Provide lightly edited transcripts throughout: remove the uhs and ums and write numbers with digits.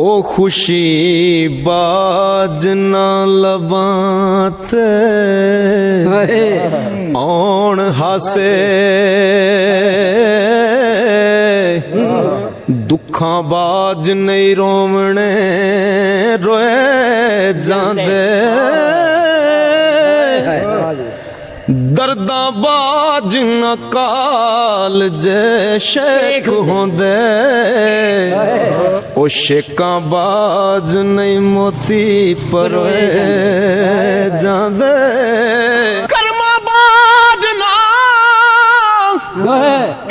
ओ खुशी बाज ना लबाते औण हासे दुखां बाज नहीं रोवणे रोए जांदे दर्दा बाज न काल जे शेख होंदे ओ शेकां बाज नहीं मोती परोए जांदे कर्मा बाज ना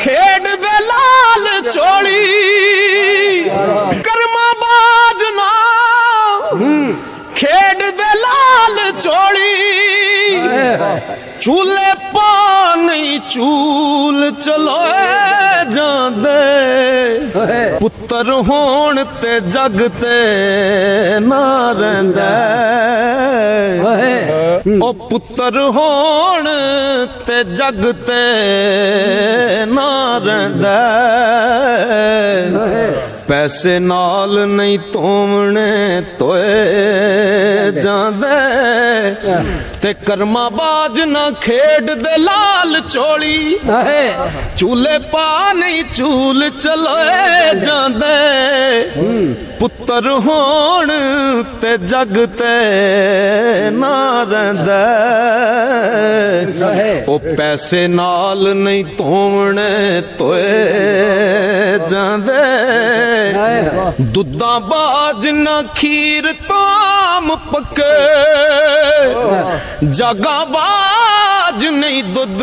खेड दे लाल चोड़ी कर्मा बाज ना खेड दे लाल चोड़ी चूल्हे पानी चूल चलो जांदे पुत्र होण ते जग ते ना रहिंदा ओ पुत्र होण ते जग ते ना रहिंदा पैसे नाल नहीं तोमने तोए जांदे ते कर्मा बाज ना खेड दे लाल चोली चूल्हे पा नहीं चूल चलोए जांदे पुत्र होण ते जग ते ना रहिंदा ओ पैसे नाल नहीं तोमने तोए जांदे दुद्धा बाज ना खीर ताम पके जगा बाज नहीं दुध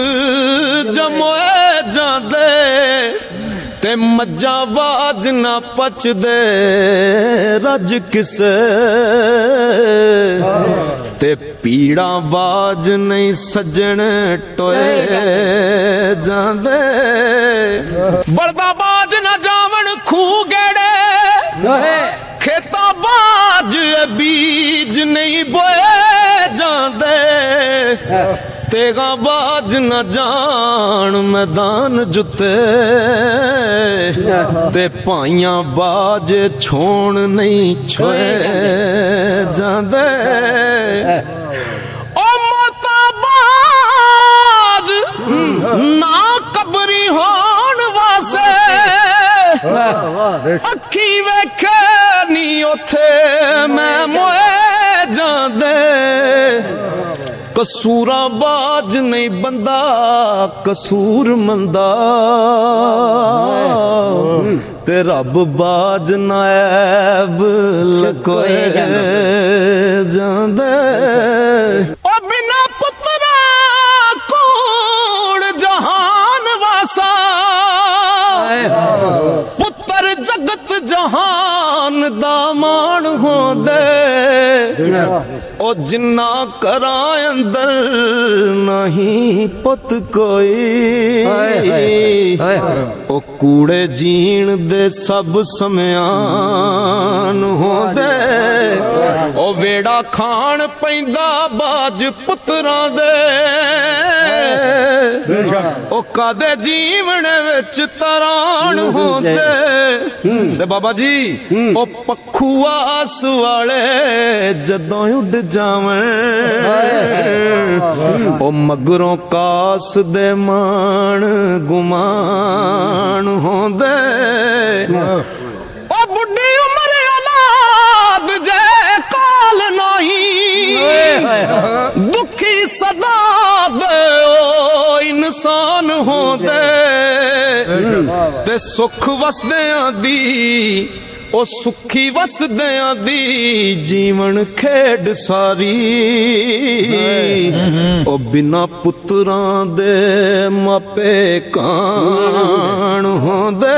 जमोए जांदे ते मज्जा बाज ना पचदे रज किसे ते पीड़ा बाज नहीं सजन टोए जांदे बलदा बाज ना जावन खू गेड़े खेता बाज बीज नहीं बोए जांदे तेगा बाज न जान मैदान जुते ते पाइयां बाज छोण नहीं छोए जांदे ओ मोता बाज ना कबरी होण वासे अखी वेखे नी उथे मैं मोए जांदे कसूरा बाज नहीं बंदा कसूर मंदा ते रब बाज नायब लकोए जांदे ओ बिना पुत्रा कूड़ जहान वासा पुत्र जगत जहान दा मान होंदे ओ जिन्ना करा अंदर नहीं पुत कोई ओ कूड़े जीण दे सब समयान होंदे ओ वेड़ा खान पैंदा बाज पुत्रां दे ओ कादे जीवन विच तरान होंदे ते बाबा जी ओ पक्खू आस वाले जदों उड़ जावन ओ मगरों कास दे मान गुमान होंदे ओ बुढ़ी उम्र औलाद जे काल नहीं दुखी सदा दे ओ इंसान होंदे ते सुख वसदियां दी ओ सुखी वसदियां दी जीवन खेड सारी ओ बिना पुत्रां दे मापे कान होंदे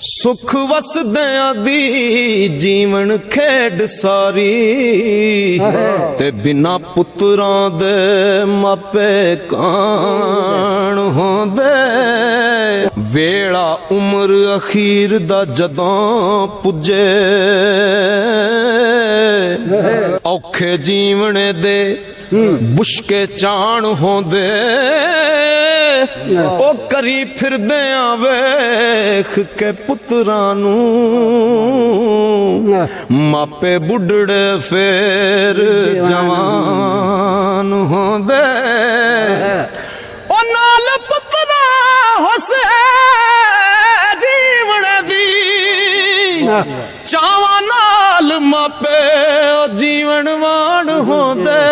सुख वसदियां दी जीवन खेड सारी ते बिना पुत्रां दे मापे कान होंदे वेला उम्र अखीर दा जदों पुजे औखे जीवने दे बुशके चाण होंदे ओ करी फिरदे वेख के पुत्रां नूं मापे बुढ़ड़े फेर जवान होंदे ओ नाल पुत्रा होसे जीवन दी चावा नाल मापे जीवन वाण होंदे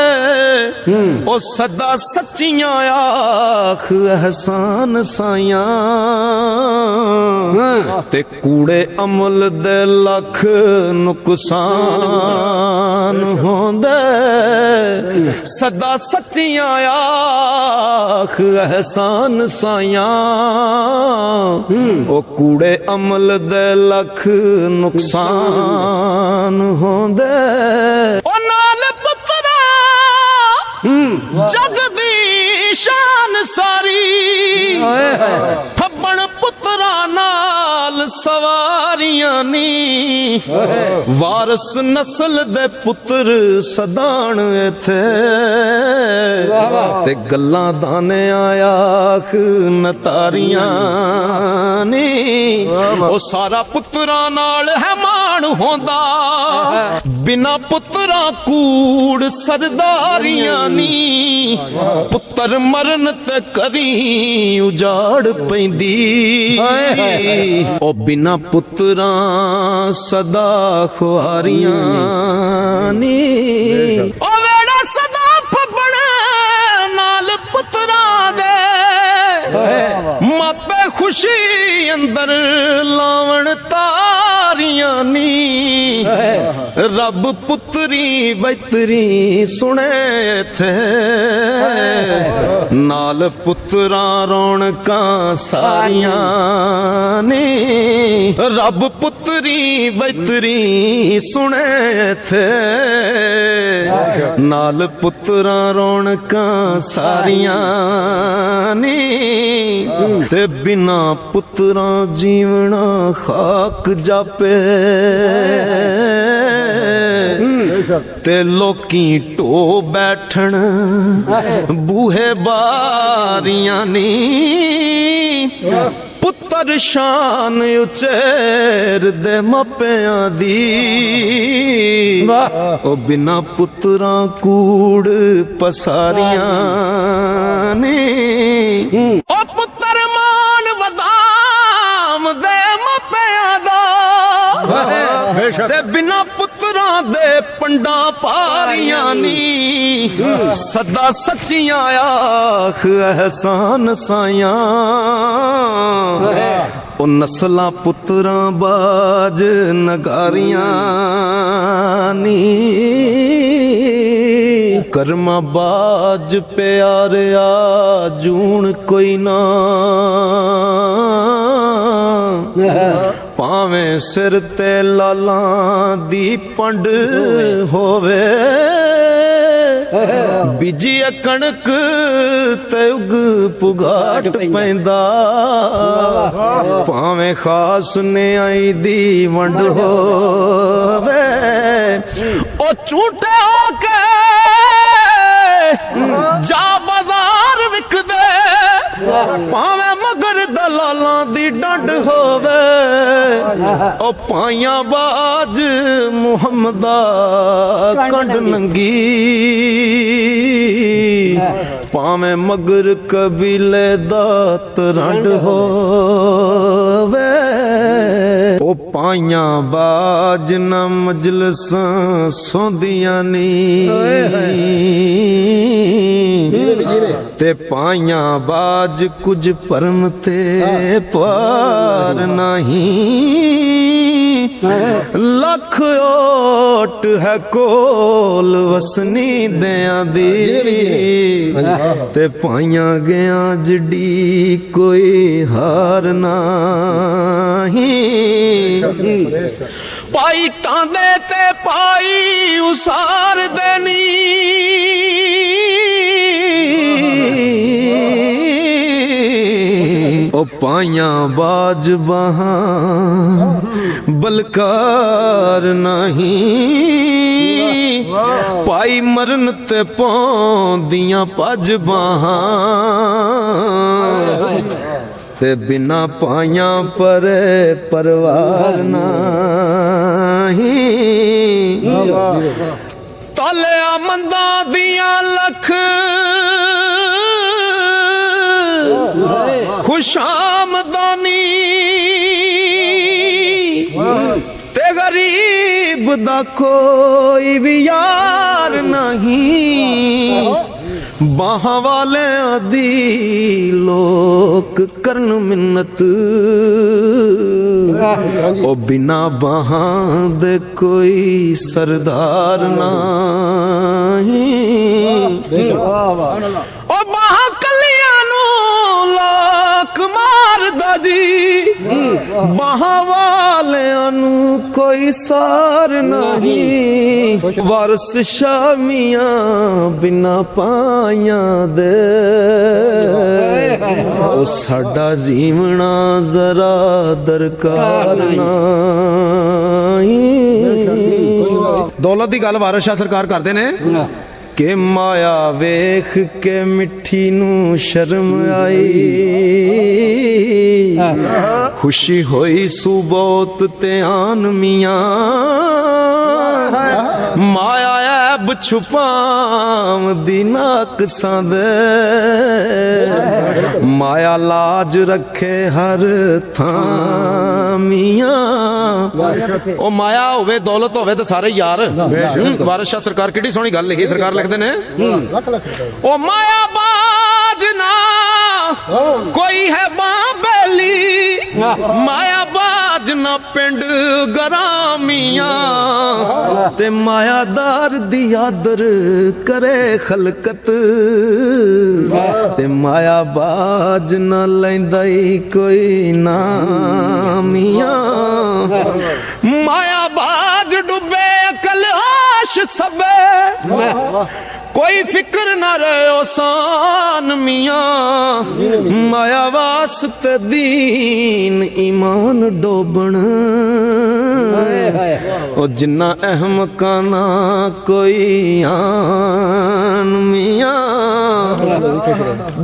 ओ सदा सच्चियां आख एहसान साइयां ते कूड़े अमल दे लख नुकसान होंदे सदा सच्चियां आख एहसान साइयां ओ कूड़े अमल दे लख नुकसान होंदे ओ नाल पुत्रा जग दी शान सारी फब्बन पुत्रा नाल सवारियां नी वारस नस्ल दे पुत्र सदान इथे ते गल्लां दाने आख नतारियां नी ओ सारा पुत्रा नाल है मान होंदा बिना पुत्रा कूड़ सरदारियां नी पुत्र मरन ते करी उजाड़ पैंदी ओ बिना पुत्रा सदा खुआरियां नी ओ वेड़ा सदा फबण नाल पुत्रा दे मापे खुशी अंदर लावण तारियां नी रब पुत्री बैतरी सुने थे नाल पुत्रा रौनकां सारियां नी रब पुत्री बैतरी सुने थे नाल पुत्रा रौनकां सारियां नी ते बिना पुत्रा जीवना खाक जापे ते लोकी टो बैठन बूहे बारियां नी पुत्र शान उचेर दे मापियां दी ओ बिना पुत्रा कूड़ पसारियां नी ओ पुत्र मान वदाम दे मापियां दा ते बिना पुत्रा दे पंडा पारियां नी सदा सच्चियां आख एहसान साइयां ओ नस्लां पुत्रा बाज नगारियां नी कर्मा बाज प्यारे जून कोई ना भावें सिर ते लालां दी पंड होवे बिजी कणक ते उग पुगाट पैंदा भावें खास न्याई दी वंड होवे ओ झूठे होके जा बाजार विकदे भावें मगर दलालां दी डंड होवे ओ पाइयां बाज मुहम्मदा कंड नंगी भावें मगर कबीले दा तरंड होवे ओ पाइयां बाज न मजलसां सोंदियां नी ते पाइयां बाज कुछ परम ते पार नहीं लख ओट है कोल वसनी दियां दी ते पाइयां गया जड़ी कोई हार नहीं पाई टांदे ते पाई उसार देनी ओ पाइयां बाज बहां बलकार नहीं पाई मरन ते पौंदियां पज बहां ते बिना पाइयां पर परवार नहीं ਤਾਲਿਆ ਮੰਦਾਂ ਦੀਆਂ ਲੱਖ ਖੁਸ਼ਾਮਦਾਨੀ ਤੇ ਗਰੀਬ ਦਾ ਕੋਈ ਵੀ ਯਾਰ ਨਹੀਂ ਬਾਹਾਂ ਵਾਲਿਆਂ ਦੀ ਲੋਕ ਕਰਨ ਮਿੰਨਤ ਉਹ ਬਿਨਾ ਬਾਹਾਂ ਦੇ ਕੋਈ ਸਰਦਾਰ ਨਹੀਂ ਉਹ ਬਾਹਾਂ ਕੱਲੀਆਂ ਨੂੰ ਲੋਕ ਮਾਰਦਾ ਜੀ ਬਾਹਾਂ ਵਾਲਿਆਂ ਨੂੰ ਕੋਈ ਸਾਰ ਨਹੀਂ ਵਾਰਸ ਸ਼ਾਮੀਆਂ ਬਿਨਾ ਪਾਇਆਂ ਦੇ ਉਹ ਸਾਡਾ ਜੀਵਣਾ ਜ਼ਰਾ ਦਰਕਾਰ ਨਹੀਂ। ਦੌਲਤ ਦੀ ਗੱਲ ਵਾਰਿਸ ਸ਼ਾਹ ਸਰਕਾਰ ਕਰਦੇ ਨੇ ਕਿ ਮਾਇਆ ਵੇਖ ਕੇ ਮਿੱਠੀ ਨੂੰ ਸ਼ਰਮ ਆਈ ਖੁਸ਼ੀ ਹੋਈ ਸੂ ਬਹੁਤ ਧਿਆਨ ਮੀਆਂ ਮਾਇਆ ਐਬ ਛੁਪਾਵਦੀ ਨਾਕਸਾਂ ਦੇ ਮਾਇਆ ਲਾਜ ਰੱਖੇ ਹਰ ਥਾਂ ਮੀਆਂ ਉਹ ਮਾਇਆ ਹੋਵੇ ਦੌਲਤ ਹੋਵੇ ਤਾਂ ਸਾਰੇ ਯਾਰ। ਵਾਰਿਸ ਸ਼ਾਹ ਸਰਕਾਰ ਕਿਹੜੀ ਸੋਹਣੀ ਗੱਲ ਲਿਖੀ ਸਰਕਾਰ ਲਿਖਦੇ ਨੇ ਉਹ ਮਾਇਆ ਬਾਜ ਨਾ ਕੋਈ ਹੈ ਬਾਬੇਲੀ ਮਾਇਆ ਬਾਜ ਨਾ ਪਿੰਡ ਗਰਾਮੀਆਂ ਤੇ ਮਾਇਆਦਾਰ ਦੀ ਆਦਰ ਕਰੇ ਖਲਕਤ ਤੇ ਮਾਇਆ ਬਾਜ ਨਾ ਲੈਂਦਾ ਹੀ ਕੋਈ ਨਾਮੀਆਂ ਮਾਇਆ ਬਾਜ ਡੁੱਬੇ ਅਕਲ ਹੋਸ਼ ਸਭੇ कोई फिक्र न रहो सान मियां माया वास्ते दीन ईमान डोबन ओ जिन्ना अहमका ना कोई आन मियां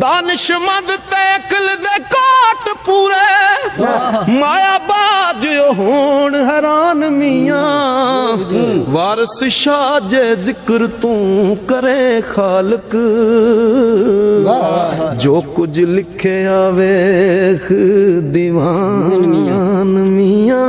दानिशमंद ते अकल दे कोट पूरे माया बाज होण हैरान मियां वारिस शाह जे जिक्र तू करे खालक जो कुछ लिखे आवेख दीवान मियां